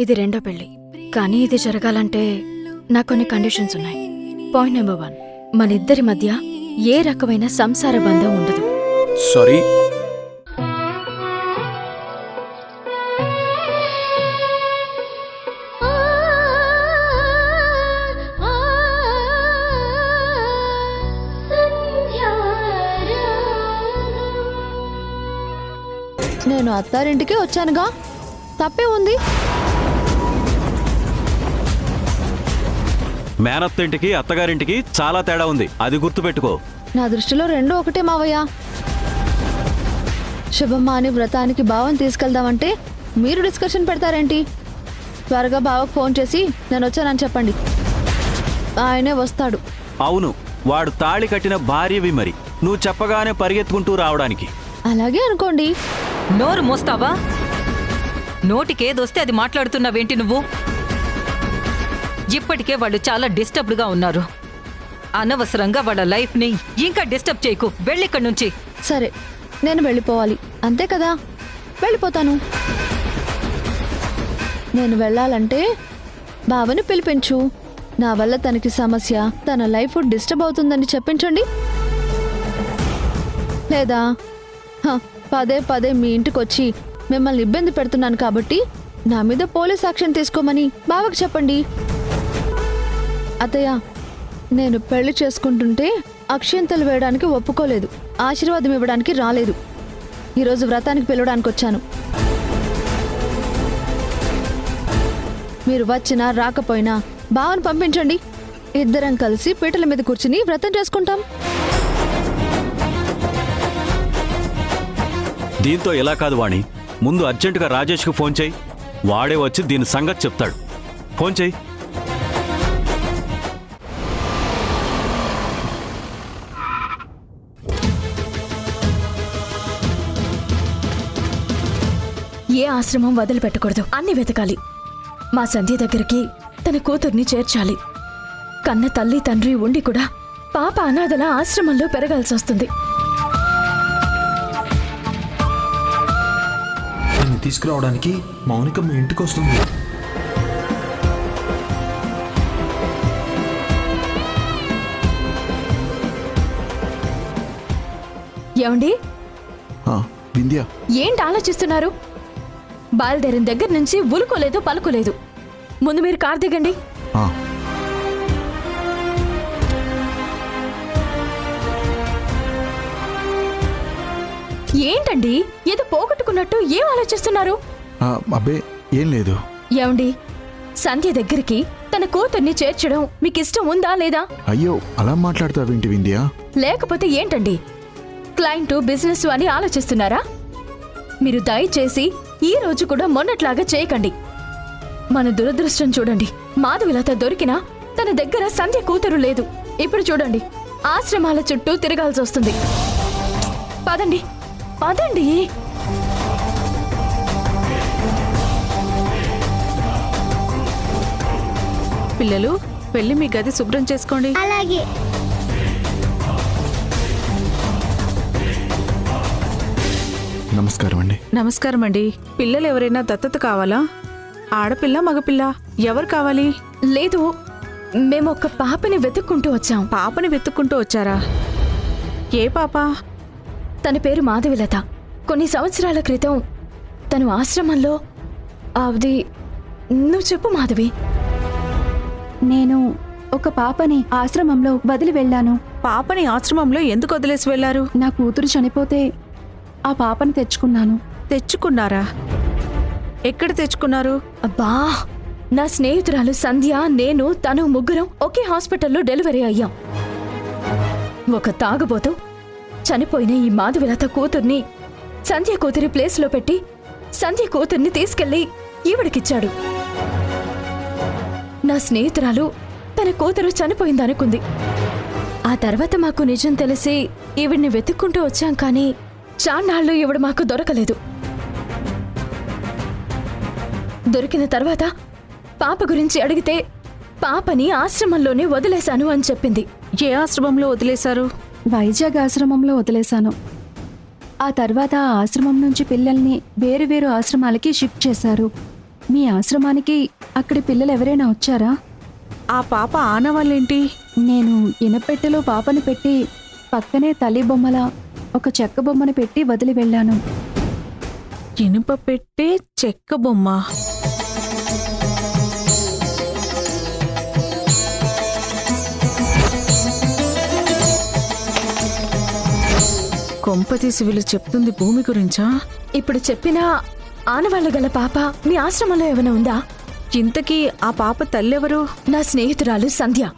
ఇది రెండో పెళ్లి. కానీ ఇది జరగాలంటే నాకు కొన్ని కండిషన్స్ ఉన్నాయి. పాయింట్ నెంబర్ 1, మన ఇద్దరి మధ్య ఏ రకమైన సంసార బంధం ఉండదు. సారీ, నేను అత్తారింటికి వచ్చానుగా, తప్పే ఉంది. మేనత్తింటికి అత్తగారింటికి చాలా తేడా ఉంది, అది గుర్తుపెట్టుకో. నా దృష్టిలో రెండూ ఒకటే మావయ్య. శుభమ్మ అని వ్రతానికి బావని తీసుకెళ్దామంటే మీరు డిస్కషన్ పెడతారేంటి? త్వరగా బావకు ఫోన్ చేసి నేను వచ్చానని చెప్పండి, ఆయనే వస్తాడు. అవును, వాడు తాళి కట్టిన భార్యవి, మరి నువ్వు చెప్పగానే పరిగెత్తుకుంటూ రావడానికి. అలాగే అనుకోండి. నోరు మోస్తావా? నోటికేదొస్తే అది మాట్లాడుతున్నావేంటి నువ్వు? ఇప్పటికే వాళ్ళు చాలా డిస్టర్బ్డ్గా ఉన్నారు. అనవసరంగా వాళ్ళ లైఫ్ని ఇంకా డిస్టర్బ్ చేయకు. వెళ్ళిక్కడి నుంచి. సరే, నేను వెళ్ళిపోవాలి అంతే కదా, వెళ్ళిపోతాను. నేను వెళ్ళాలంటే బావని పిలిపించు. నా వల్ల తనకి సమస్య, తన లైఫ్ డిస్టర్బ్ అవుతుందని చెప్పించండి. లేదా పదే పదే మీ ఇంటికి వచ్చి మిమ్మల్ని ఇబ్బంది పెడుతున్నాను కాబట్టి నా మీద పోలీస్ యాక్షన్ తీసుకోమని బావకు చెప్పండి. అత్తయ్య, నేను పెళ్లి చేసుకుంటుంటే అక్షింతలు వేయడానికి ఒప్పుకోలేదు, ఆశీర్వాదం ఇవ్వడానికి రాలేదు. ఈరోజు వ్రతానికి పిలవడానికి వచ్చాను. మీరు వచ్చినా రాకపోయినా బావని పంపించండి. ఇద్దరం కలిసి పీటల మీద కూర్చుని వ్రతం చేసుకుంటాం. దీంతో ఎలా కాదు వాణి, ముందు అర్జెంటుగా రాజేష్కి ఫోన్ చేయి. వాడే వచ్చి దీని సంగతి చెప్తాడు. ఫోన్ చేయి. ఏ ఆశ్రమం వదిలిపెట్టకూడదు, అన్ని వెతకాలి. మా సంధ్య దగ్గరికి తన కూతుర్ని చేర్చాలి. కన్న తల్లి తండ్రి ఉండి కూడా పాప అనాథల ఆశ్రమంలో పెరగాల్సి వస్తుంది. దీన్ని తీసుకురావడానికి మౌనిక మీ ఇంటికి వస్తుంది. ఏమండి, వింధ్య, ఏంటి ఆలోచిస్తున్నారు? బయలుదేరిన దగ్గర నుంచి ఉలుకోలేదు పలుకోలేదు. ముందు మీరు కార్ దిగండి. ఏంటండి, ఏదో పోగొట్టుకున్నట్టు ఏం ఆలోచిస్తున్నారు? అబ్బే ఏం లేదు. ఏమండి, సంధ్య దగ్గరికి తన కూతుర్ని చేర్చడం మీకు ఇష్టం ఉందా లేదా? అయ్యో, అలా మాట్లాడతావేంటి వింధ్య? లేకపోతే ఏంటండి, క్లయింట్ బిజినెస్ అని ఆలోచిస్తున్నారా? మీరు దయచేసి ఈ రోజు కూడా మొన్నట్లాగా చేయకండి. మన దురదృష్టం చూడండి, మాధవిలత దొరికినా తన దగ్గర సంధ్య కూతురు లేదు. ఇప్పుడు చూడండి, ఆశ్రమాల చుట్టూ తిరగాల్సి వస్తుంది. పదండి పదండి. పిల్లలు, వెళ్ళి మీ గది శుభ్రం చేసుకోండి. అలాగే. నమస్కారం అండి. నమస్కారం అండి. పిల్లలు ఎవరైనా దత్తత కావాలా? ఆడపిల్ల మగపిల్ల ఎవరు కావాలి? లేదు, మేము ఒక పాపని వెతుక్కుంటూ వచ్చాం. పాపని వెతుక్కుంటూ వచ్చారా? ఏ పాప? తన పేరు మాధవిలత. కొన్ని సంవత్సరాల క్రితం తను ఆశ్రమంలో అది నువ్వు చెప్పు మాధవి. నేను ఒక పాపని ఆశ్రమంలో వదిలి వెళ్ళాను. పాపని ఆశ్రమంలో ఎందుకు వదిలేసి వెళ్లారు? నా కూతురు చనిపోతే ఆ పాపని తెచ్చుకున్నాను. తెచ్చుకున్నారా? ఎక్కడ తెచ్చుకున్నారు? అబ్బా, నా స్నేహితురాలు సంధ్య, నేను, తను ముగ్గురం ఒకే హాస్పిటల్లో డెలివరీ అయ్యాం. ఒక తాగుబోతు చనిపోయిన ఈ మాధవిలత కూతుర్ని సంధ్య కూతురి ప్లేస్లో పెట్టి సంధ్య కూతుర్ని తీసుకెళ్లి ఈవిడికిచ్చాడు. నా స్నేహితురాలు తన కూతురు చనిపోయిందనుకుంది. ఆ తర్వాత మాకు నిజం తెలిసి ఈవిడ్ని వెతుక్కుంటూ వచ్చాం, కానీ చాన్నాళ్ళు ఈవిడ మాకు దొరకలేదు. దొరికిన తర్వాత పాప గురించి అడిగితే పాపని ఆశ్రమంలోనే వదిలేశాను అని చెప్పింది. ఏ ఆశ్రమంలో వదిలేశారు? వైజాగ్ ఆశ్రమంలో వదిలేశాను. ఆ తర్వాత ఆ ఆశ్రమం నుంచి పిల్లల్ని వేరు వేరు ఆశ్రమాలకి షిఫ్ట్ చేశారు. మీ ఆశ్రమానికి అక్కడి పిల్లలు ఎవరైనా వచ్చారా? ఆ పాప ఆనవాళ్ళేంటి? నేను ఇనపెట్టెలో పాపని పెట్టి పక్కనే తల్లి బొమ్మల ఒక చెక్క బొమ్మను పెట్టి వదిలి వెళ్ళాను. ఇనుప పెట్టే చెక్క బొమ్మ. కొంపతీసి వీళ్ళు చెప్తుంది భూమి గురించా? ఇప్పుడు చెప్పిన ఆనవాళ్లు గల పాప మీ ఆశ్రమంలో ఏమైనా ఉందా? ఇంతకీ ఆ పాప తల్లెవరు? నా స్నేహితురాలు సంధ్య.